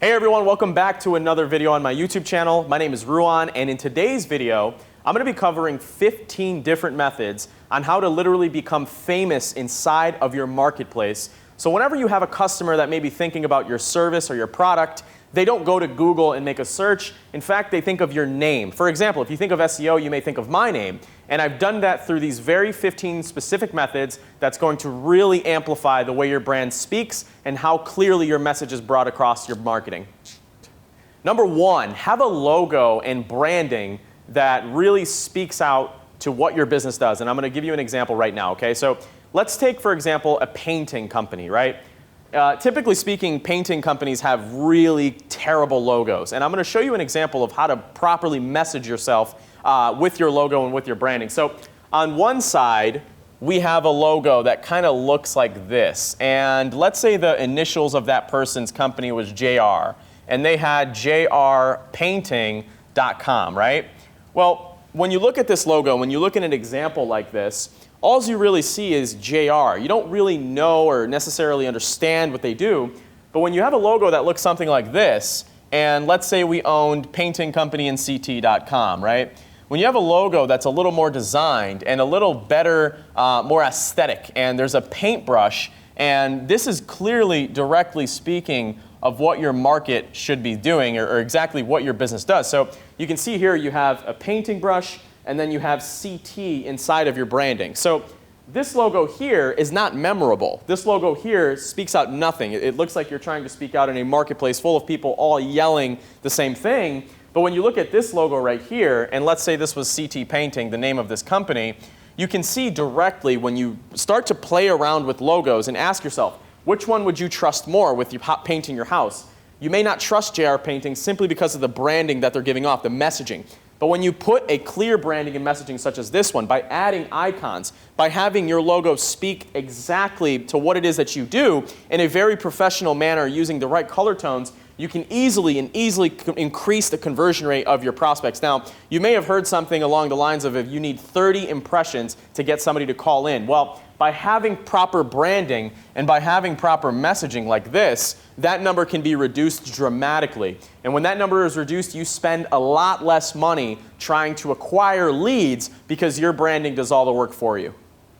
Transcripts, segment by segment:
Hey everyone, welcome back to another video on my YouTube channel. My name is Ruan, and in today's video, I'm going to be covering 15 different methods on how to literally become famous inside of your marketplace. So whenever you have a customer that may be thinking about your service or your product, they don't go to Google and make a search. In fact, they think of your name. For example, if you think of SEO, you may think of my name. And I've done that through these very 15 specific methods that's going to really amplify the way your brand speaks and how clearly your message is brought across your marketing. Number one, have a logo and branding that really speaks out to what your business does. And I'm going to give you an example right now, okay? So let's take, for example, a painting company, right? Typically speaking, painting companies have really terrible logos. And I'm going to show you an example of how to properly message yourself with your logo and with your branding. So on one side, we have a logo that kind of looks like this. And let's say the initials of that person's company was JR. And they had jrpainting.com, right? Well, when you look at this logo, when you look at an example like this, all you really see is JR. You don't really know or necessarily understand what they do. But when you have a logo that looks something like this, and let's say we owned paintingcompanyandct.com, right? When you have a logo that's a little more designed and a little better, more aesthetic, and there's a paintbrush, and this is clearly directly speaking of what your market should be doing or exactly what your business does. So you can see here you have a painting brush, and then you have CT inside of your branding. So this logo here is not memorable. This logo here speaks out nothing. It looks like you're trying to speak out in a marketplace full of people all yelling the same thing. But when you look at this logo right here, and let's say this was CT Painting, the name of this company, you can see directly when you start to play around with logos and ask yourself, which one would you trust more with you painting your house? You may not trust JR Painting simply because of the branding that they're giving off, the messaging. But when you put a clear branding and messaging such as this one, by adding icons, by having your logo speak exactly to what it is that you do in a very professional manner using the right color tones, you can easily increase the conversion rate of your prospects. Now, you may have heard something along the lines of if you need 30 impressions to get somebody to call in. Well, by having proper branding and by having proper messaging like this, that number can be reduced dramatically. And when that number is reduced, you spend a lot less money trying to acquire leads because your branding does all the work for you.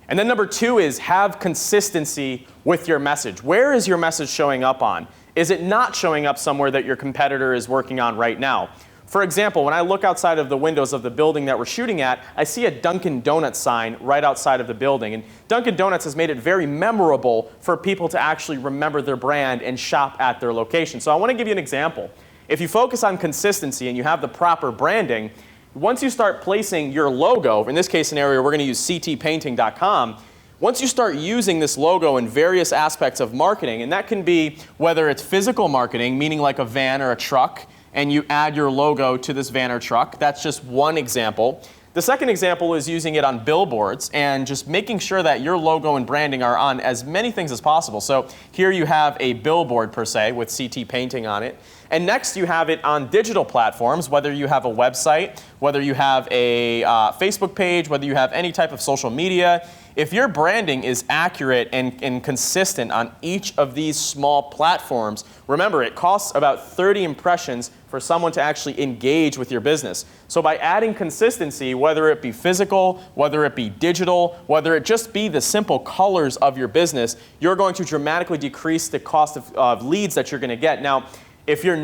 And then number two is have consistency with your message. Where is your message showing up on? Is it not showing up somewhere that your competitor is working on right now? For example, when I look outside of the windows of the building that we're shooting at, I see a Dunkin' Donuts sign right outside of the building. And Dunkin' Donuts has made it very memorable for people to actually remember their brand and shop at their location. So I want to give you an example. If you focus on consistency and you have the proper branding, once you start placing your logo, in this case scenario, we're going to use ctpainting.com, once you start using this logo in various aspects of marketing, and that can be whether it's physical marketing, meaning like a van or a truck, and you add your logo to this van or truck. That's just one example. The second example is using it on billboards and just making sure that your logo and branding are on as many things as possible. So here you have a billboard per se with CT Painting on it. And next you have it on digital platforms, whether you have a website, whether you have a Facebook page, whether you have any type of social media. If your branding is accurate and consistent on each of these small platforms, remember it costs about 30 impressions for someone to actually engage with your business. So by adding consistency, whether it be physical, whether it be digital, whether it just be the simple colors of your business, you're going to dramatically decrease the cost of leads that you're going to get. Now, if you're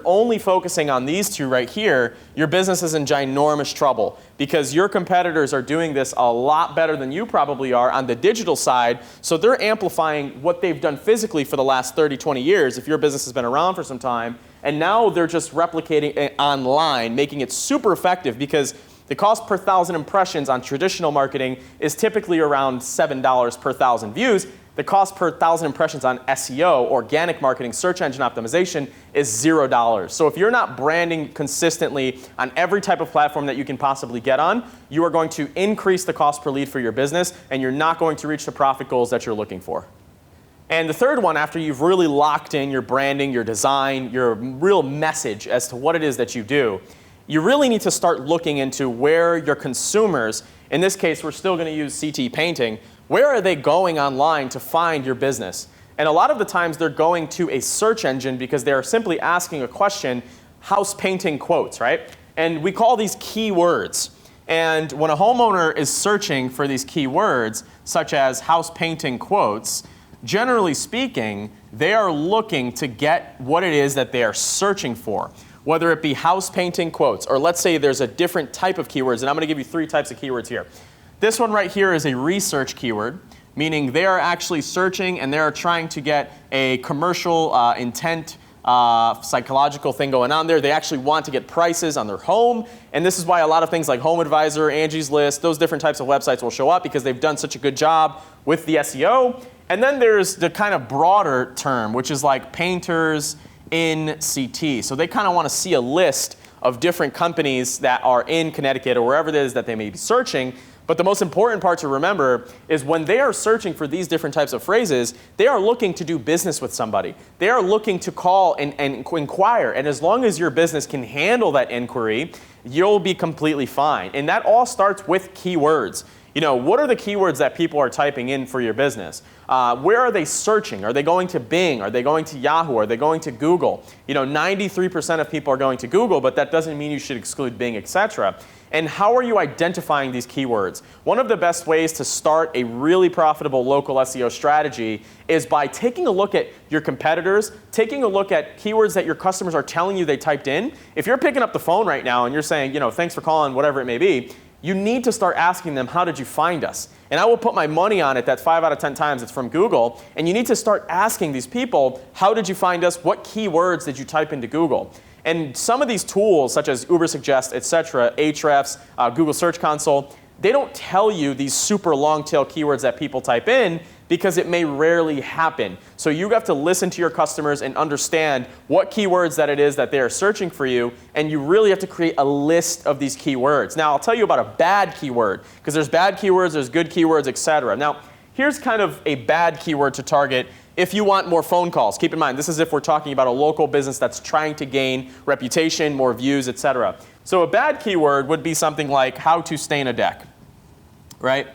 only focusing on these two right here, your business is in ginormous trouble because your competitors are doing this a lot better than you probably are on the digital side. So they're amplifying what they've done physically for the last 30, 20 years if your business has been around for some time. And now they're just replicating it online, making it super effective because the cost per 1,000 impressions on traditional marketing is typically around $7 per 1,000 views. The cost per 1,000 impressions on SEO, organic marketing, search engine optimization, is $0. So if you're not branding consistently on every type of platform that you can possibly get on, you are going to increase the cost per lead for your business, and you're not going to reach the profit goals that you're looking for. And the third one, after you've really locked in your branding, your design, your real message as to what it is that you do, you really need to start looking into where your consumers, in this case, we're still going to use CT Painting, where are they going online to find your business? And a lot of the times they're going to a search engine because they're simply asking a question, house painting quotes, right? And we call these keywords. And when a homeowner is searching for these keywords, such as house painting quotes, generally speaking, they are looking to get what it is that they are searching for. Whether it be house painting quotes, or let's say there's a different type of keywords, and I'm going to give you 3 types of keywords here. This one right here is a research keyword, meaning they are actually searching and they are trying to get a commercial intent psychological thing going on there. They actually want to get prices on their home, and this is why a lot of things like Home Advisor, Angie's List, those different types of websites will show up because they've done such a good job with the SEO. And then there's the kind of broader term, which is like painters in CT. So they kind of want to see a list of different companies that are in Connecticut or wherever it is that they may be searching. But the most important part to remember is when they are searching for these different types of phrases, they are looking to do business with somebody. They are looking to call and inquire. And as long as your business can handle that inquiry, you'll be completely fine. And that all starts with keywords. You know, what are the keywords that people are typing in for your business? Where are they searching? Are they going to Bing? Are they going to Yahoo? Are they going to Google? You know, 93% of people are going to Google, but that doesn't mean you should exclude Bing, etc. And how are you identifying these keywords? One of the best ways to start a really profitable local SEO strategy is by taking a look at your competitors, taking a look at keywords that your customers are telling you they typed in. If you're picking up the phone right now and you're saying, you know, thanks for calling, whatever it may be, you need to start asking them, how did you find us? And I will put my money on it that 5 out of 10 times it's from Google. And you need to start asking these people, how did you find us? What keywords did you type into Google? And some of these tools, such as Ubersuggest, etc., Ahrefs, Google Search Console, they don't tell you these super long tail keywords that people type in because it may rarely happen. So you have to listen to your customers and understand what keywords that it is that they are searching for you, and you really have to create a list of these keywords. Now, I'll tell you about a bad keyword, because there's bad keywords, there's good keywords, etc. Now, here's kind of a bad keyword to target if you want more phone calls. Keep in mind, this is if we're talking about a local business that's trying to gain reputation, more views, etc. So a bad keyword would be something like how to stain a deck, right?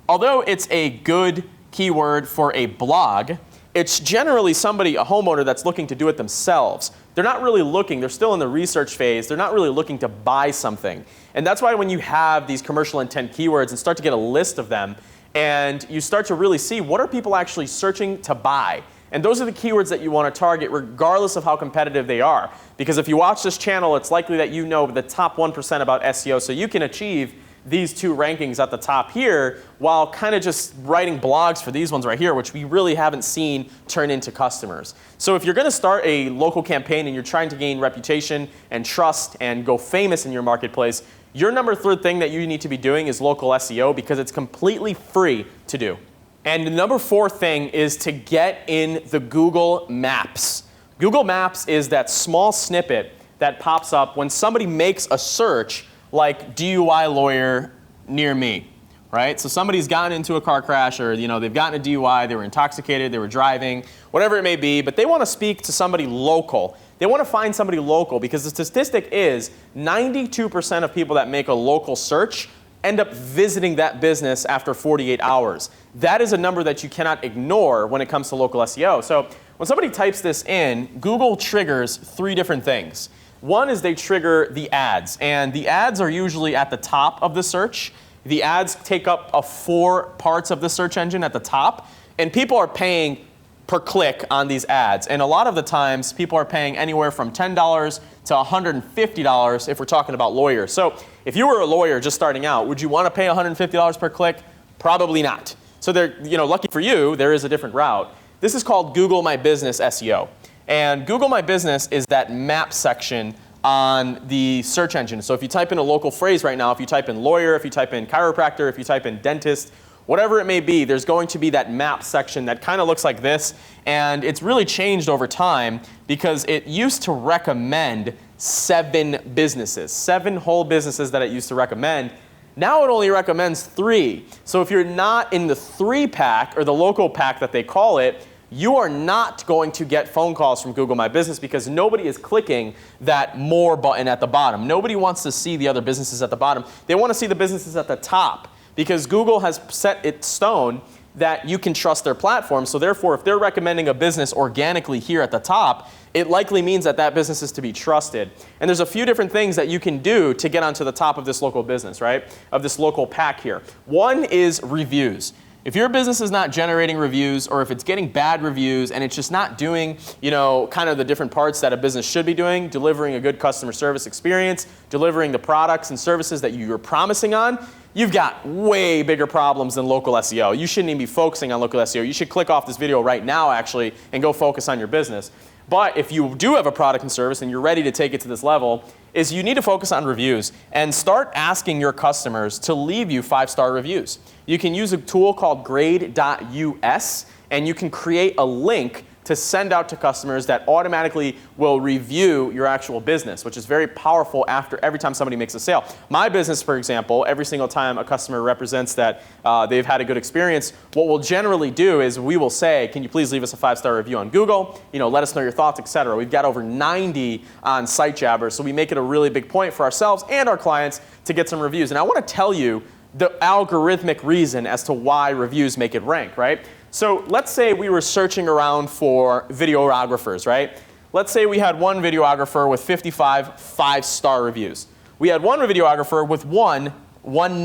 Although it's a good keyword for a blog, it's generally somebody, a homeowner, that's looking to do it themselves. They're not really looking, they're still in the research phase, they're not really looking to buy something. And that's why when you have these commercial intent keywords and start to get a list of them, and you start to really see what are people actually searching to buy. And those are the keywords that you want to target regardless of how competitive they are. Because if you watch this channel, it's likely that you know the top 1% about SEO, so you can achieve these 2 rankings at the top here while kind of just writing blogs for these ones right here, which we really haven't seen turn into customers. So if you're going to start a local campaign and you're trying to gain reputation and trust and go famous in your marketplace, your number 3 thing that you need to be doing is local SEO because it's completely free to do. And the number 4 thing is to get in the Google Maps. Google Maps is that small snippet that pops up when somebody makes a search like DUI lawyer near me, right? So somebody's gotten into a car crash, or they've gotten a DUI, they were intoxicated, they were driving, whatever it may be, but they want to speak to somebody local. They want to find somebody local because the statistic is 92% of people that make a local search end up visiting that business after 48 hours. That is a number that you cannot ignore when it comes to local SEO. So when somebody types this in, Google triggers 3 different things. One is they trigger the ads, and the ads are usually at the top of the search. The ads take up 4 parts of the search engine at the top, and people are paying per click on these ads. And a lot of the times, people are paying anywhere from $10 to $150 if we're talking about lawyers. So if you were a lawyer just starting out, would you want to pay $150 per click? Probably not. So lucky for you, there is a different route. This is called Google My Business SEO. And Google My Business is that map section on the search engine. So if you type in a local phrase right now, if you type in lawyer, if you type in chiropractor, if you type in dentist, whatever it may be, there's going to be that map section that kind of looks like this. And it's really changed over time because it used to recommend 7 businesses, 7 whole businesses that it used to recommend. Now it only recommends 3. So if you're not in the 3 pack or the local pack that they call it, you are not going to get phone calls from Google My Business because nobody is clicking that more button at the bottom. Nobody wants to see the other businesses at the bottom. They want to see the businesses at the top because Google has set its stone that you can trust their platform. So therefore, if they're recommending a business organically here at the top, it likely means that that business is to be trusted. And there's a few different things that you can do to get onto the top of this local business, right? Of this local pack here. One is reviews. If your business is not generating reviews, or if it's getting bad reviews and it's just not doing, kind of the different parts that a business should be doing, delivering a good customer service experience, delivering the products and services that you're promising on, you've got way bigger problems than local SEO. You shouldn't even be focusing on local SEO. You should click off this video right now, actually, and go focus on your business. But if you do have a product and service and you're ready to take it to this level, is you need to focus on reviews and start asking your customers to leave you 5-star reviews. You can use a tool called grade.us, and you can create a link to send out to customers that automatically will review your actual business, which is very powerful after every time somebody makes a sale. My business, for example, every single time a customer represents that they've had a good experience, what we'll generally do is we will say, can you please leave us a 5-star review on Google? Let us know your thoughts, etc. We've got over 90 on SiteJabber, so we make it a really big point for ourselves and our clients to get some reviews. And I want to tell you the algorithmic reason as to why reviews make it rank, right? So let's say we were searching around for videographers, right? Let's say we had one videographer with 55 5-star reviews. We had one videographer with one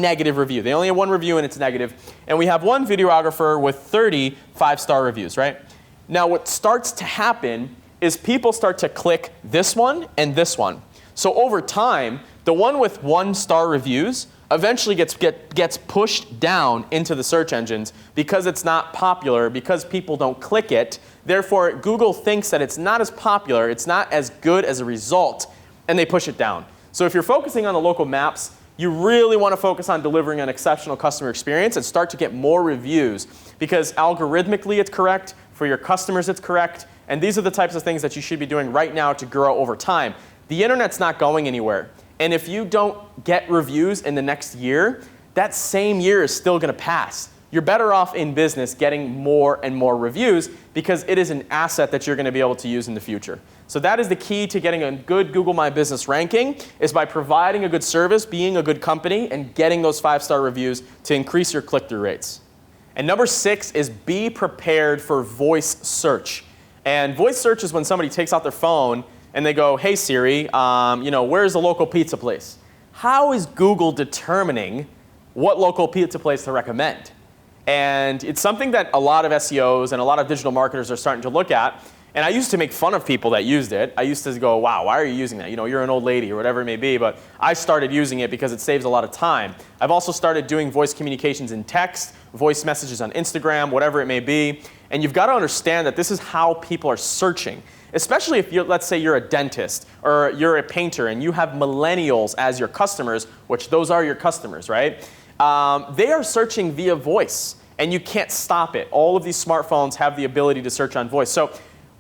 negative review. They only have one review and it's negative. And we have one videographer with 30 5-star reviews, right? Now what starts to happen is people start to click this one and this one. So over time, the one with 1-star reviews eventually gets pushed down into the search engines because it's not popular, because people don't click it. Therefore, Google thinks that it's not as popular, it's not as good as a result, and they push it down. So if you're focusing on the local maps, you really want to focus on delivering an exceptional customer experience and start to get more reviews, because algorithmically it's correct, for your customers it's correct, and these are the types of things that you should be doing right now to grow over time. The internet's not going anywhere. And if you don't get reviews in the next year, that same year is still going to pass. You're better off in business getting more and more reviews because it is an asset that you're going to be able to use in the future. So that is the key to getting a good Google My Business ranking, is by providing a good service, being a good company, and getting those 5-star reviews to increase your click-through rates. And number 6 is be prepared for voice search. And voice search is when somebody takes out their phone and they go, hey Siri, where's the local pizza place? How is Google determining what local pizza place to recommend? And it's something that a lot of SEOs and a lot of digital marketers are starting to look at. And I used to make fun of people that used it. I used to go, wow, why are you using that? You're an old lady or whatever it may be. But I started using it because it saves a lot of time. I've also started doing voice communications in text, voice messages on Instagram, whatever it may be. And you've got to understand that this is how people are searching. Especially if let's say you're a dentist or you're a painter and you have millennials as your customers, which those are your customers, right? They are searching via voice, and you can't stop it. All of these smartphones have the ability to search on voice. So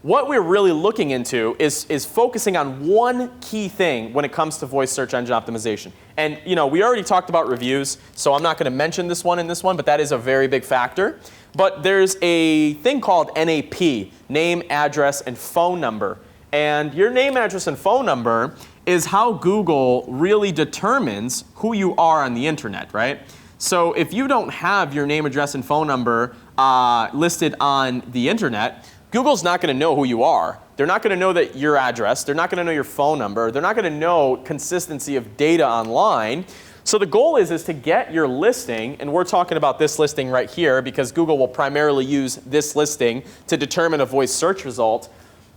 what we're really looking into is focusing on one key thing when it comes to voice search engine optimization. And we already talked about reviews, so I'm not going to mention this one in this one, but that is a very big factor. But there's a thing called NAP, name, address, and phone number. And your name, address, and phone number is how Google really determines who you are on the internet, right? So if you don't have your name, address, and phone number listed on the internet, Google's not going to know who you are. They're not going to know that your address. They're not going to know your phone number. They're not going to know consistency of data online. So the goal is to get your listing, and we're talking about this listing right here because Google will primarily use this listing to determine a voice search result,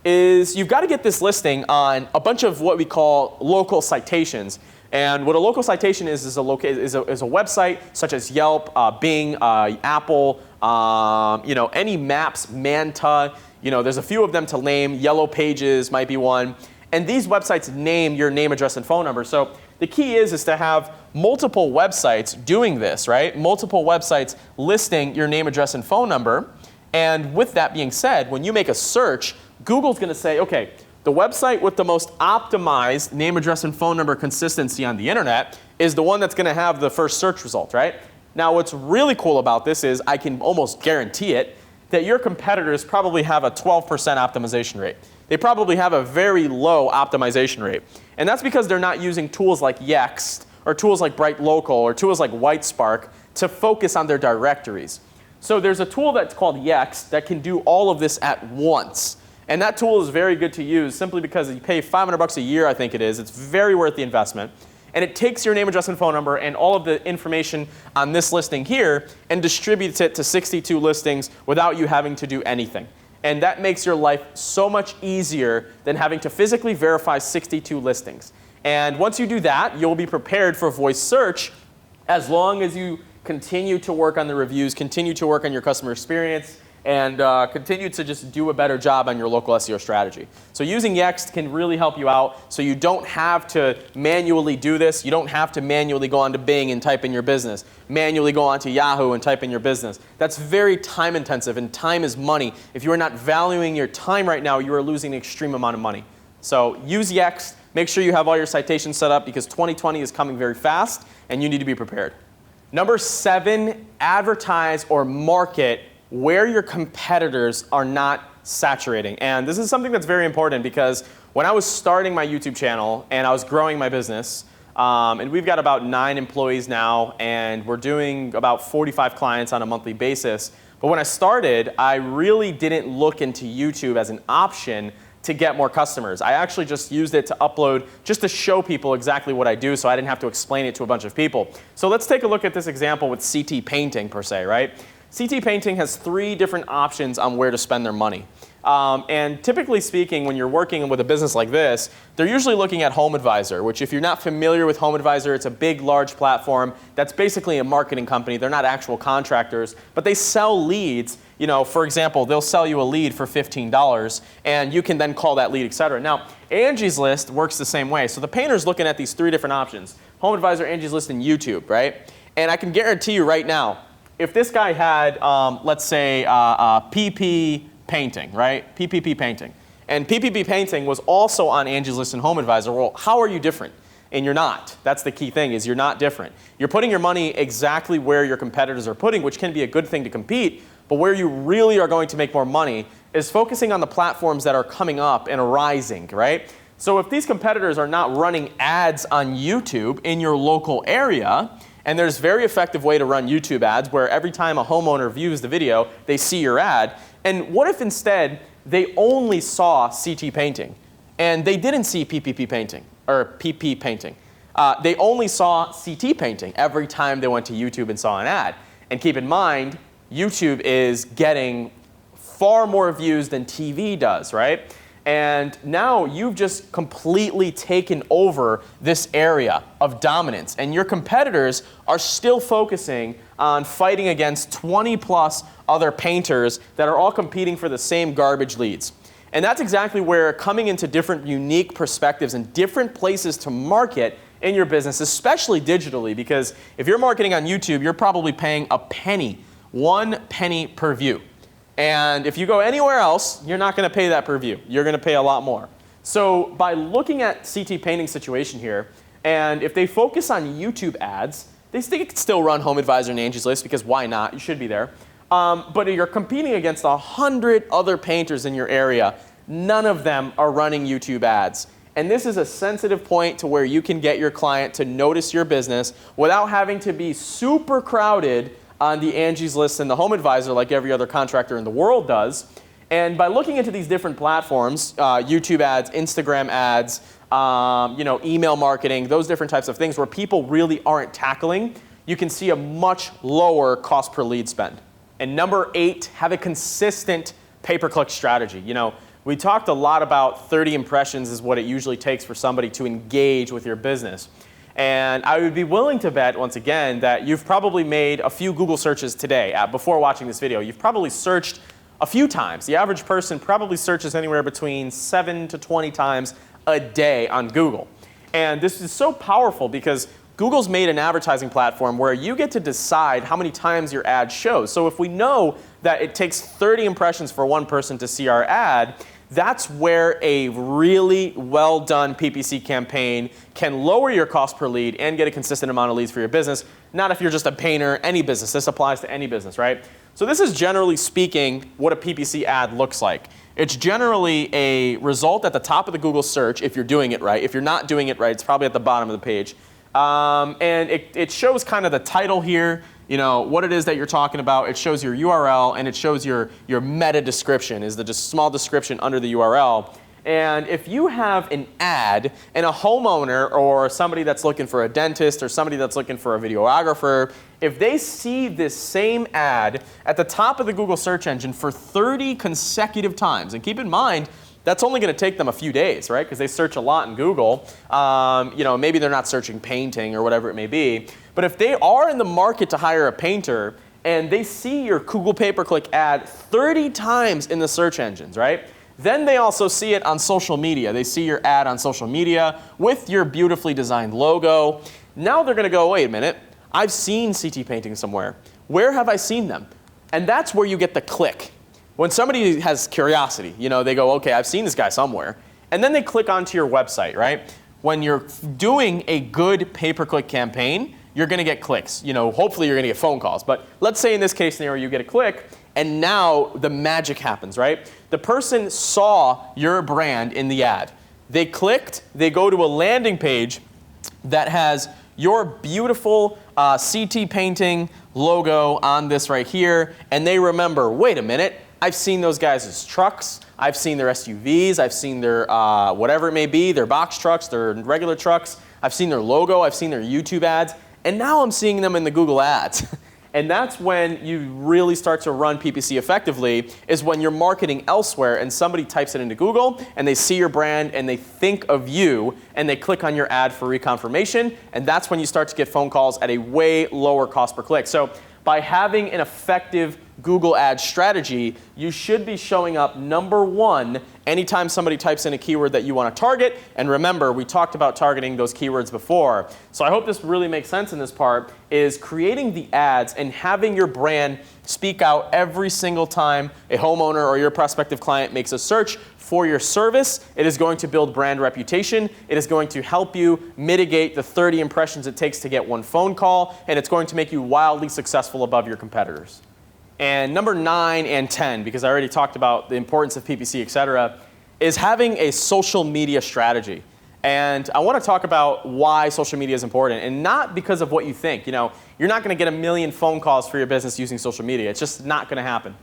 is you've got to get this listing on a bunch of what we call local citations. And what a local citation is a website such as Yelp, Bing, Apple, any maps, Manta. There's a few of them to name. Yellow Pages might be one. And these websites name your name, address, and phone number. So the key is to have multiple websites doing this, right? Multiple websites listing your name, address, and phone number. And with that being said, when you make a search, Google's going to say, okay, the website with the most optimized name, address, and phone number consistency on the internet is the one that's going to have the first search result, right? Now, what's really cool about this is I can almost guarantee it that your competitors probably have a 12% optimization rate. They probably have a very low optimization rate. And that's because they're not using tools like Yext or tools like Bright Local or tools like Whitespark to focus on their directories. So there's a tool that's called Yext that can do all of this at once. And that tool is very good to use simply because you pay $500 a year, I think it is. It's very worth the investment. And it takes your name, address, and phone number and all of the information on this listing here and distributes it to 62 listings without you having to do anything. And that makes your life so much easier than having to physically verify 62 listings. And once you do that, you'll be prepared for voice search as long as you continue to work on the reviews, continue to work on your customer experience, and continue to just do a better job on your local SEO strategy. So using Yext can really help you out so you don't have to manually do this. You don't have to manually go onto Bing and type in your business, manually go onto Yahoo and type in your business. That's very time intensive, and time is money. If you are not valuing your time right now, you are losing an extreme amount of money. So use Yext. Make sure you have all your citations set up because 2020 is coming very fast and you need to be prepared. Number 7, advertise or market where your competitors are not saturating. And this is something that's very important because when I was starting my YouTube channel and I was growing my business, and we've got about 9 employees now and we're doing about 45 clients on a monthly basis. But when I started, I really didn't look into YouTube as an option to get more customers. I actually just used it to upload just to show people exactly what I do so I didn't have to explain it to a bunch of people. So let's take a look at this example with CT Painting per se, right? CT Painting has 3 different options on where to spend their money. And typically speaking, when you're working with a business like this, they're usually looking at HomeAdvisor, which if you're not familiar with HomeAdvisor, it's a big, large platform that's basically a marketing company. They're not actual contractors, but they sell leads. You know, for example, they'll sell you a lead for $15, and you can then call that lead, et cetera. Now, Angie's List works the same way. So the painter's looking at these 3 different options: HomeAdvisor, Angie's List, and YouTube, right? And I can guarantee you right now, if this guy had, let's say, PP Painting, right? PPP Painting. And PPP Painting was also on Angie's List and HomeAdvisor. Well, how are you different? And you're not. That's the key thing, is you're not different. You're putting your money exactly where your competitors are putting, which can be a good thing to compete, but where you really are going to make more money is focusing on the platforms that are coming up and arising, right? So if these competitors are not running ads on YouTube in your local area, and there's a very effective way to run YouTube ads where every time a homeowner views the video, they see your ad. And what if instead they only saw CT Painting and they didn't see PPP Painting or PP Painting? They only saw CT Painting every time they went to YouTube and saw an ad. And keep in mind, YouTube is getting far more views than TV does, right? And now you've just completely taken over this area of dominance. And your competitors are still focusing on fighting against 20 plus other painters that are all competing for the same garbage leads. And that's exactly where coming into different unique perspectives and different places to market in your business, especially digitally, because if you're marketing on YouTube, you're probably paying a penny, 1 penny per view. And if you go anywhere else, you're not going to pay that per view. You're going to pay a lot more. So by looking at CT Painting's situation here, and if they focus on YouTube ads, they can still run HomeAdvisor and Angie's List because why not? You should be there. But you're competing against 100 other painters in your area. None of them are running YouTube ads. And this is a sensitive point to where you can get your client to notice your business without having to be super crowded on the Angie's List and the HomeAdvisor like every other contractor in the world does. And by looking into these different platforms, YouTube ads, Instagram ads, email marketing, those different types of things where people really aren't tackling, you can see a much lower cost per lead spend. And number 8, have a consistent pay-per-click strategy. You know, we talked a lot about 30 impressions is what it usually takes for somebody to engage with your business. And I would be willing to bet, once again, that you've probably made a few Google searches today before watching this video. You've probably searched a few times. The average person probably searches anywhere between 7 to 20 times a day on Google. And this is so powerful because Google's made an advertising platform where you get to decide how many times your ad shows. So if we know that it takes 30 impressions for one person to see our ad, that's where a really well-done PPC campaign can lower your cost per lead and get a consistent amount of leads for your business. Not if you're just a painter, any business. This applies to any business, right? So this is generally speaking what a PPC ad looks like. It's generally a result at the top of the Google search if you're doing it right. If you're not doing it right, it's probably at the bottom of the page. And it shows kind of the title here, you know, what it is that you're talking about. It shows your URL, and it shows your meta description, is the just small description under the URL. And if you have an ad and a homeowner or somebody that's looking for a dentist or somebody that's looking for a videographer, if they see this same ad at the top of the Google search engine for 30 consecutive times, and keep in mind, that's only going to take them a few days, right? Because they search a lot in Google. You know, maybe they're not searching painting or whatever it may be. But if they are in the market to hire a painter and they see your Google pay-per-click ad 30 times in the search engines, right? Then they also see it on social media. They see your ad on social media with your beautifully designed logo. Now they're going to go, wait a minute, I've seen CT Painting somewhere. Where have I seen them? And that's where you get the click. When somebody has curiosity, you know, they go, okay, I've seen this guy somewhere. And then they click onto your website, right? When you're doing a good pay-per-click campaign, you're going to get clicks. You know, hopefully you're going to get phone calls. But let's say in this case scenario you get a click, and now the magic happens, right? The person saw your brand in the ad. They clicked, they go to a landing page that has your beautiful CT Painting logo on this right here, and they remember, wait a minute, I've seen those guys' trucks, I've seen their SUVs, I've seen their whatever it may be, their box trucks, their regular trucks, I've seen their logo, I've seen their YouTube ads, and now I'm seeing them in the Google ads. And that's when you really start to run PPC effectively, is when you're marketing elsewhere and somebody types it into Google and they see your brand and they think of you and they click on your ad for reconfirmation, and that's when you start to get phone calls at a way lower cost per click. So by having an effective Google ad strategy, you should be showing up #1 anytime somebody types in a keyword that you want to target. And remember, we talked about targeting those keywords before. So I hope this really makes sense in this part, is creating the ads and having your brand speak out every single time a homeowner or your prospective client makes a search for your service. It is going to build brand reputation. It is going to help you mitigate the 30 impressions it takes to get one phone call, and it's going to make you wildly successful above your competitors. And number 9 and 10, because I already talked about the importance of PPC, et cetera, is having a social media strategy. And I want to talk about why social media is important, and not because of what you think. You know, you're not going to get a million phone calls for your business using social media. It's just not going to happen.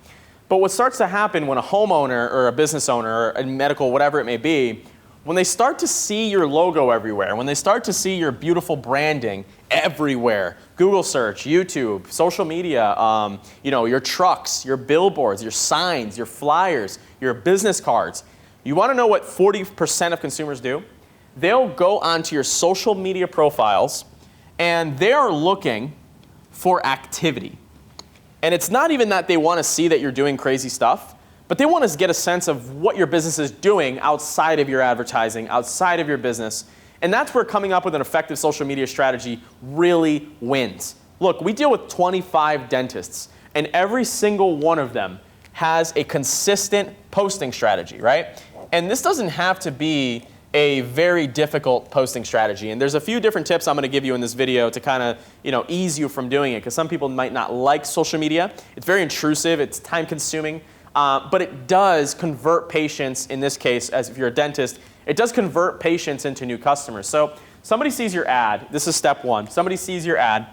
But what starts to happen when a homeowner or a business owner or a medical, whatever it may be, when they start to see your logo everywhere, when they start to see your beautiful branding everywhere, Google search, YouTube, social media, you know, your trucks, your billboards, your signs, your flyers, your business cards. You want to know what 40% of consumers do? They'll go onto your social media profiles and they're looking for activity. And it's not even that they want to see that you're doing crazy stuff, but they want to get a sense of what your business is doing outside of your advertising, outside of your business. And that's where coming up with an effective social media strategy really wins. Look, we deal with 25 dentists, and every single one of them has a consistent posting strategy, right? And this doesn't have to be a very difficult posting strategy. And there's a few different tips I'm going to give you in this video to kind of, you know, ease you from doing it, because some people might not like social media. It's very intrusive, it's time consuming, but it does convert patients, in this case, as if you're a dentist, it does convert patients into new customers. So somebody sees your ad, this is step 1, somebody sees your ad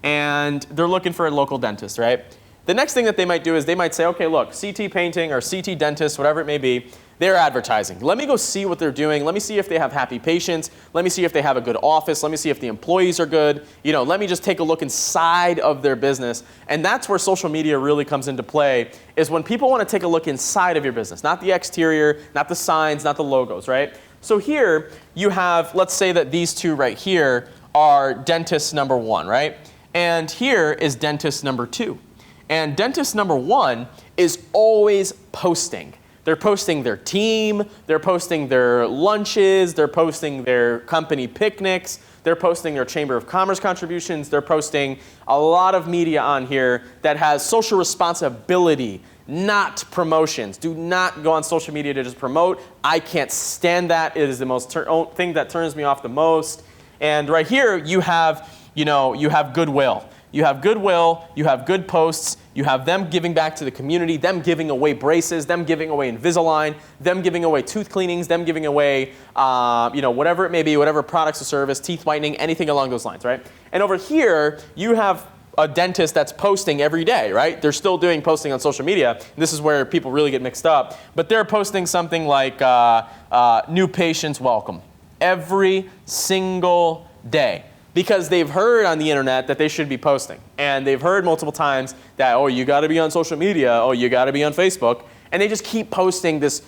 and they're looking for a local dentist, right? The next thing that they might do is they might say, okay, look, CT Painting or CT Dentist, whatever it may be, they're advertising. Let me go see what they're doing. Let me see if they have happy patients. Let me see if they have a good office. Let me see if the employees are good. You know, let me just take a look inside of their business. And that's where social media really comes into play, is when people want to take a look inside of your business, not the exterior, not the signs, not the logos, right? So here you have, let's say that these two right here are dentist #1, right? And here is dentist #2. And dentist #1 is always posting. They're posting their team, they're posting their lunches, they're posting their company picnics, they're posting their Chamber of Commerce contributions, they're posting a lot of media on here that has social responsibility, not promotions. Do not go on social media to just promote. I can't stand that. It is the most thing that turns me off the most. And right here you have, you know, you have goodwill. You have goodwill, you have good posts, you have them giving back to the community, them giving away braces, them giving away Invisalign, them giving away tooth cleanings, them giving away, you know, whatever it may be, whatever products or service, teeth whitening, anything along those lines, right? And over here, you have a dentist that's posting every day, right? They're still doing posting on social media. This is where people really get mixed up. But they're posting something like new patients welcome every single day because they've heard on the internet that they should be posting. And they've heard multiple times that, oh, you got to be on social media. Oh, you got to be on Facebook. And they just keep posting this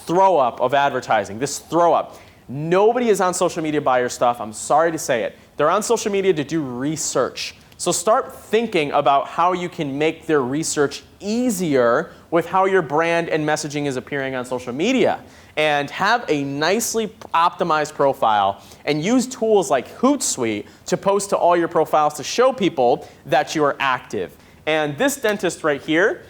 throw up of advertising, this throw up. Nobody is on social media to buy your stuff. I'm sorry to say it. They're on social media to do research. So start thinking about how you can make their research easier with how your brand and messaging is appearing on social media. And have a nicely optimized profile and use tools like Hootsuite to post to all your profiles to show people that you are active. And this dentist right here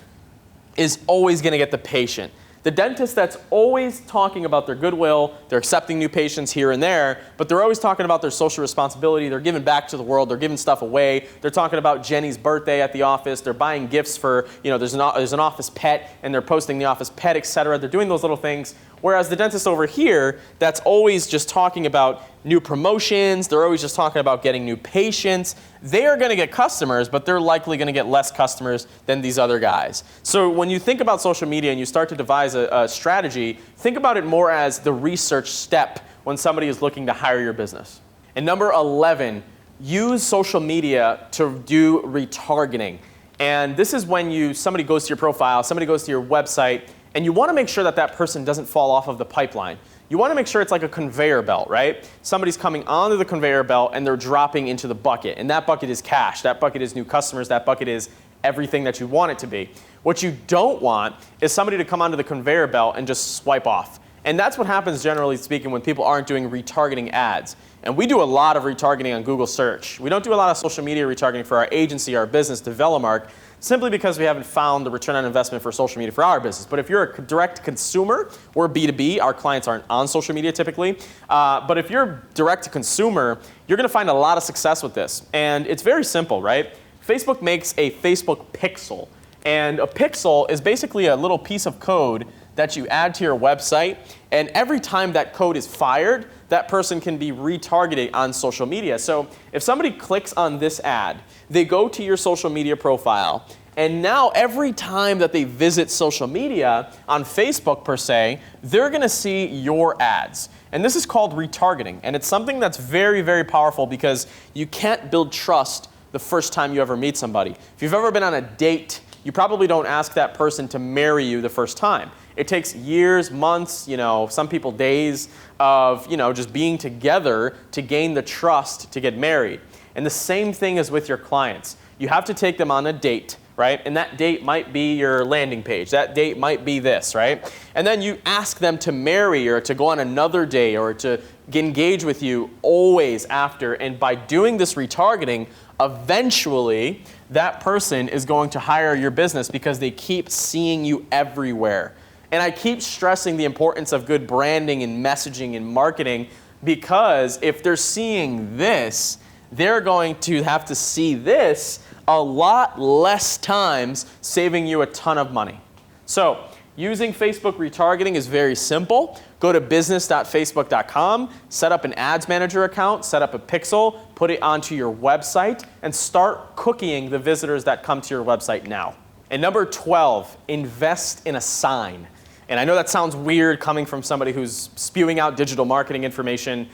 is always going to get the patient. The dentist that's always talking about their goodwill, they're accepting new patients here and there, but they're always talking about their social responsibility, they're giving back to the world, they're giving stuff away, they're talking about Jenny's birthday at the office, they're buying gifts for, there's an office pet, and they're posting the office pet, etc. They're doing those little things. Whereas the dentist over here, that's always just talking about new promotions, they're always just talking about getting new patients. They are going to get customers, but they're likely going to get less customers than these other guys. So when you think about social media and you start to devise a strategy, think about it more as the research step when somebody is looking to hire your business. And number 11, use social media to do retargeting. And this is when somebody goes to your profile, somebody goes to your website, and you want to make sure that that person doesn't fall off of the pipeline. You want to make sure it's like a conveyor belt, right? Somebody's coming onto the conveyor belt and they're dropping into the bucket. And that bucket is cash. That bucket is new customers. That bucket is everything that you want it to be. What you don't want is somebody to come onto the conveyor belt and just swipe off. And that's what happens, generally speaking, when people aren't doing retargeting ads. And we do a lot of retargeting on Google search. We don't do a lot of social media retargeting for our agency, our business, Develomark, simply because we haven't found the return on investment for social media for our business. But if you're a direct consumer, we're B2B, our clients aren't on social media typically. But if you're direct to consumer, you're going to find a lot of success with this. And it's very simple, right? Facebook makes a Facebook pixel. And a pixel is basically a little piece of code that you add to your website. And every time that code is fired, that person can be retargeted on social media. So if somebody clicks on this ad, they go to your social media profile, and now every time that they visit social media on Facebook per se, they're going to see your ads. And this is called retargeting. And it's something that's very, very powerful because you can't build trust the first time you ever meet somebody. If you've ever been on a date, you probably don't ask that person to marry you the first time. It takes years, months, some people days of, just being together to gain the trust to get married. And the same thing is with your clients. You have to take them on a date, right? And that date might be your landing page. That date might be this, right? And then you ask them to marry or to go on another date or to engage with you always after. And by doing this retargeting, eventually that person is going to hire your business because they keep seeing you everywhere. And I keep stressing the importance of good branding and messaging and marketing because if they're seeing this, they're going to have to see this a lot less times, saving you a ton of money. So using Facebook retargeting is very simple. Go to business.facebook.com, set up an ads manager account, set up a pixel, put it onto your website, and start cookieing the visitors that come to your website now. And number 12, invest in a sign. And I know that sounds weird coming from somebody who's spewing out digital marketing information,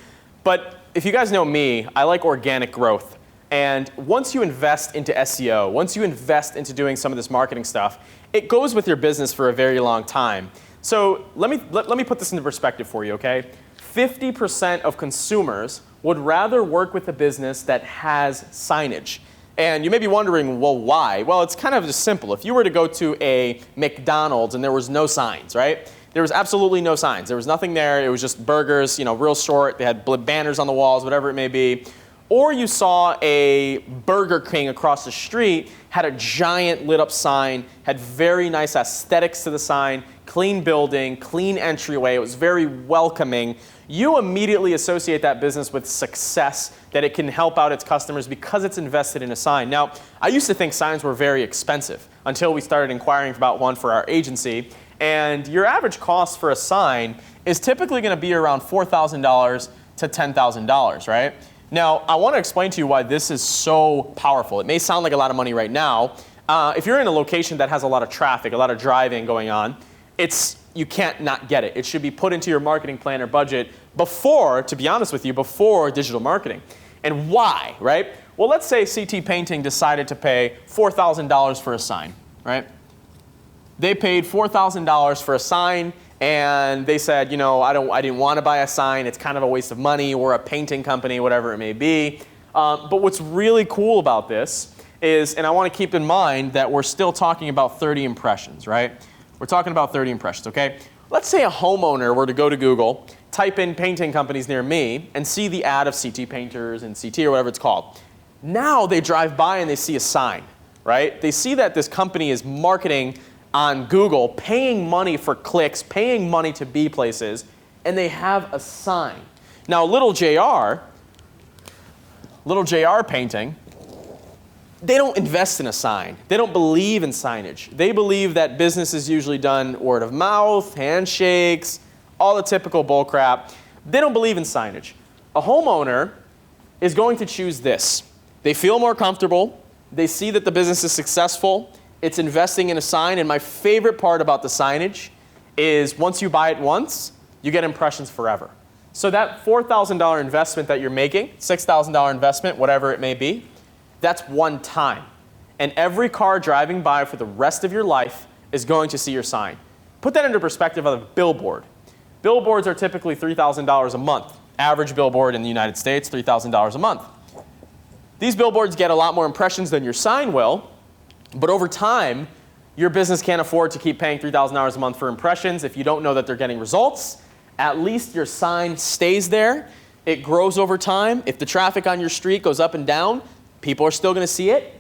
but if you guys know me, I like organic growth. And once you invest into SEO, once you invest into doing some of this marketing stuff, it goes with your business for a very long time. So let me put this into perspective for you, okay? 50% of consumers would rather work with a business that has signage. And you may be wondering, well, why? Well, it's kind of just simple. If you were to go to a McDonald's and there was no signs, right? There was absolutely no signs. There was nothing there. It was just burgers, real short. They had banners on the walls, whatever it may be. Or you saw a Burger King across the street, had a giant lit up sign, had very nice aesthetics to the sign, clean building, clean entryway. It was very welcoming. You immediately associate that business with success, that it can help out its customers because it's invested in a sign. Now, I used to think signs were very expensive until we started inquiring about one for our agency. And your average cost for a sign is typically going to be around $4,000 to $10,000, right? Now, I want to explain to you why this is so powerful. It may sound like a lot of money right now. If you're in a location that has a lot of traffic, a lot of driving going on, you can't not get it. It should be put into your marketing plan or budget before, to be honest with you, before digital marketing. And why, right? Well, let's say CT Painting decided to pay $4,000 for a sign, right? They paid $4,000 for a sign, and they said, you know, I didn't want to buy a sign. It's kind of a waste of money. We're a painting company, whatever it may be. But what's really cool about this is, and I want to keep in mind that we're still talking about 30 impressions, right? We're talking about 30 impressions, okay? Let's say a homeowner were to go to Google, type in painting companies near me, and see the ad of CT Painters and CT or whatever it's called. Now they drive by and they see a sign, right? They see that this company is marketing on Google, paying money for clicks, paying money to be places, and they have a sign. Now little JR Painting, they don't invest in a sign. They don't believe in signage. They believe that business is usually done word of mouth, handshakes, all the typical bull crap. They don't believe in signage. A homeowner is going to choose this. They feel more comfortable. They see that the business is successful. It's investing in a sign. And my favorite part about the signage is once you buy it once, you get impressions forever. So that $4,000 investment that you're making, $6,000 investment, whatever it may be, that's one time. And every car driving by for the rest of your life is going to see your sign. Put that into perspective of a billboard. Billboards are typically $3,000 a month. Average billboard in the United States, $3,000 a month. These billboards get a lot more impressions than your sign will, but over time, your business can't afford to keep paying $3,000 a month for impressions if you don't know that they're getting results. At least your sign stays there. It grows over time. If the traffic on your street goes up and down, people are still going to see it.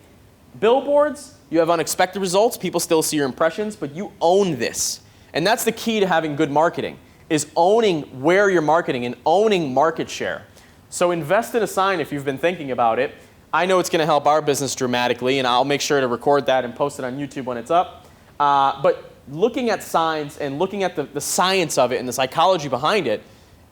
Billboards, you have unexpected results. People still see your impressions, but you own this. And that's the key to having good marketing, is owning where you're marketing and owning market share. So invest in a sign if you've been thinking about it. I know it's going to help our business dramatically, and I'll make sure to record that and post it on YouTube when it's up. But looking at signs and looking at the science of it and the psychology behind it,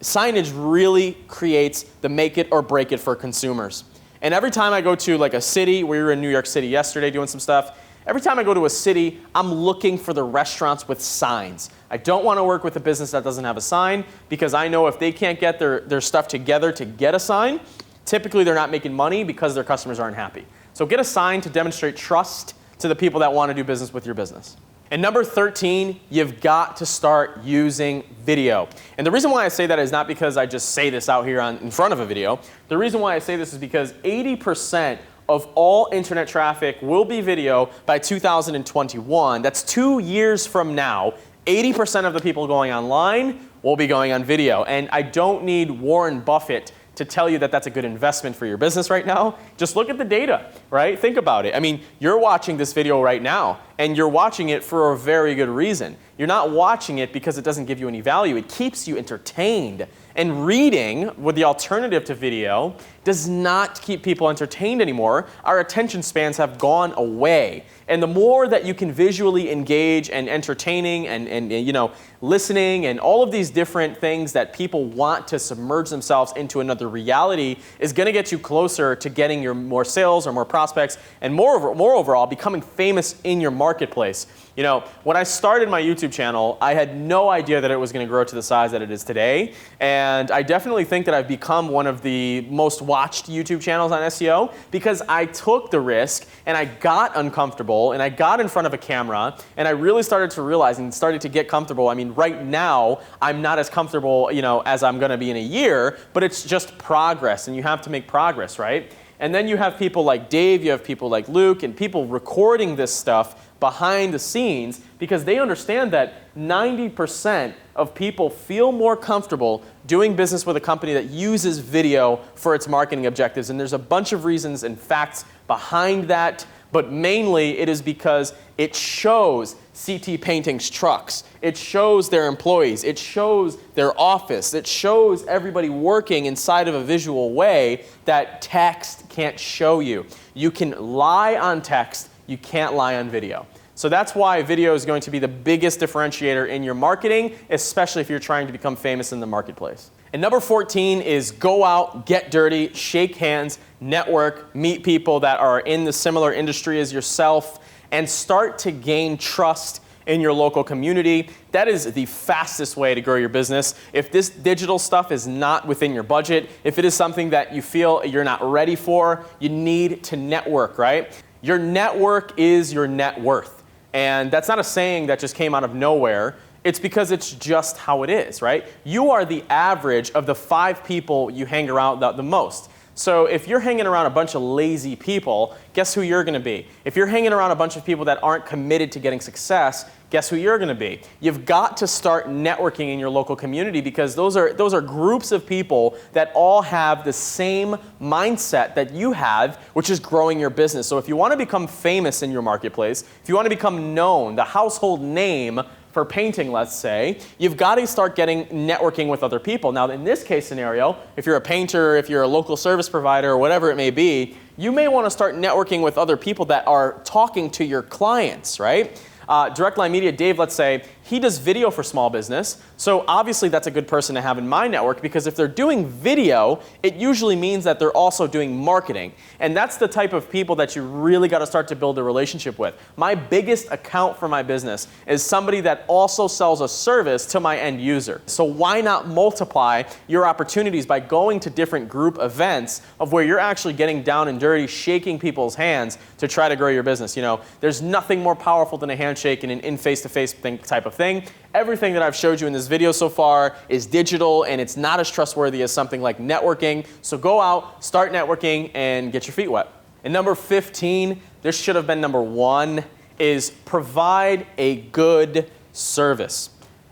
signage really creates the make it or break it for consumers. And every time I go to like a city, we were in New York City yesterday doing some stuff. Every time I go to a city, I'm looking for the restaurants with signs. I don't want to work with a business that doesn't have a sign because I know if they can't get their stuff together to get a sign, typically they're not making money because their customers aren't happy. So get a sign to demonstrate trust to the people that want to do business with your business. And number 13, you've got to start using video. And the reason why I say that is not because I just say this out here in front of a video. The reason why I say this is because 80% of all internet traffic will be video by 2021. That's 2 years from now. 80% of the people going online will be going on video. And I don't need Warren Buffett to tell you that that's a good investment for your business right now. Just look at the data, right? Think about it. I mean, you're watching this video right now, and you're watching it for a very good reason. You're not watching it because it doesn't give you any value. It keeps you entertained. And reading, with the alternative to video, does not keep people entertained anymore. Our attention spans have gone away. And the more that you can visually engage and entertaining and you know, listening and all of these different things that people want to submerge themselves into another reality is going to get you closer to getting your more sales or more prospects and more overall becoming famous in your marketplace. You know, when I started my YouTube channel, I had no idea that it was going to grow to the size that it is today. And I definitely think that I've become one of the most watched YouTube channels on SEO because I took the risk and I got uncomfortable and I got in front of a camera and I really started to realize and started to get comfortable. I mean, right now, I'm not as comfortable, you know, as I'm going to be in a year, but it's just progress and you have to make progress, right? And then you have people like Dave, you have people like Luke, and people recording this stuff behind the scenes because they understand that 90% of people feel more comfortable doing business with a company that uses video for its marketing objectives. And there's a bunch of reasons and facts behind that, but mainly it is because it shows CT Painting's trucks. It shows their employees. It shows their office. It shows everybody working inside of a visual way that text can't show you. You can lie on text. You can't lie on video. So that's why video is going to be the biggest differentiator in your marketing, especially if you're trying to become famous in the marketplace. And number 14 is go out, get dirty, shake hands, network, meet people that are in the similar industry as yourself, and start to gain trust in your local community. That is the fastest way to grow your business. If this digital stuff is not within your budget, if it is something that you feel you're not ready for, you need to network, right? Your network is your net worth. And that's not a saying that just came out of nowhere. It's because it's just how it is, right? You are the average of the 5 people you hang around the most. So if you're hanging around a bunch of lazy people, guess who you're going to be? If you're hanging around a bunch of people that aren't committed to getting success, guess who you're going to be? You've got to start networking in your local community, because those are groups of people that all have the same mindset that you have, which is growing your business. So if you want to become famous in your marketplace, if you want to become known, the household name for painting, let's say, you've got to start getting networking with other people. Now, in this case scenario, if you're a painter, if you're a local service provider, or whatever it may be, you may want to start networking with other people that are talking to your clients, right? Direct Line Media, Dave, let's say, he does video for small business. So obviously that's a good person to have in my network, because if they're doing video, it usually means that they're also doing marketing. And that's the type of people that you really got to start to build a relationship with. My biggest account for my business is somebody that also sells a service to my end user. So why not multiply your opportunities by going to different group events of where you're actually getting down and dirty, shaking people's hands to try to grow your business? You know, there's nothing more powerful than a handshake and an in-face-to-face type of thing. Everything that I've showed you in this video so far is digital, and it's not as trustworthy as something like networking. So go out, start networking, and get your feet wet. And number 15, this should have been number 1, is provide a good service.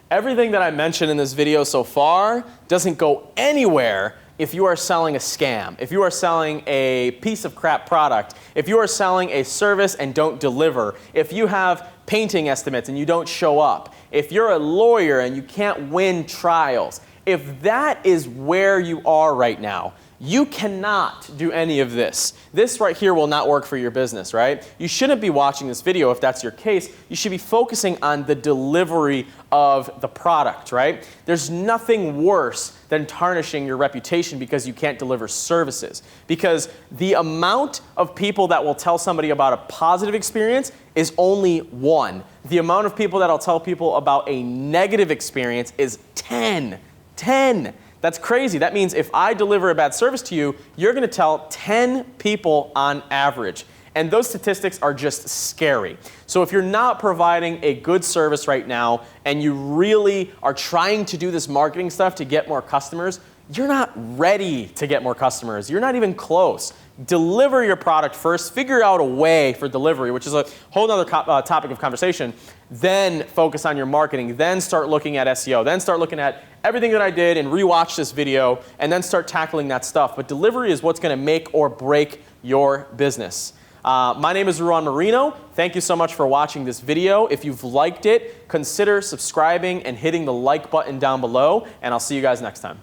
Everything that I mentioned in this video so far doesn't go anywhere if you are selling a scam, if you are selling a piece of crap product, if you are selling a service and don't deliver, if you have painting estimates and you don't show up, if you're a lawyer and you can't win trials, if that is where you are right now, you cannot do any of this. This right here will not work for your business, right? You shouldn't be watching this video if that's your case. You should be focusing on the delivery of the product, right? There's nothing worse than tarnishing your reputation because you can't deliver services. Because the amount of people that will tell somebody about a positive experience is only 1. The amount of people that'll tell people about a negative experience is 10. 10. That's crazy. That means if I deliver a bad service to you, you're going to tell 10 people on average. And those statistics are just scary. So if you're not providing a good service right now and you really are trying to do this marketing stuff to get more customers, you're not ready to get more customers. You're not even close. Deliver your product first. Figure out a way for delivery, which is a whole other topic of conversation. Then focus on your marketing. Then start looking at SEO. Then start looking at everything that I did and rewatch this video, and then start tackling that stuff. But delivery is what's going to make or break your business. My name is Ruan Marinho. Thank you so much for watching this video. If you've liked it, consider subscribing and hitting the like button down below, and I'll see you guys next time.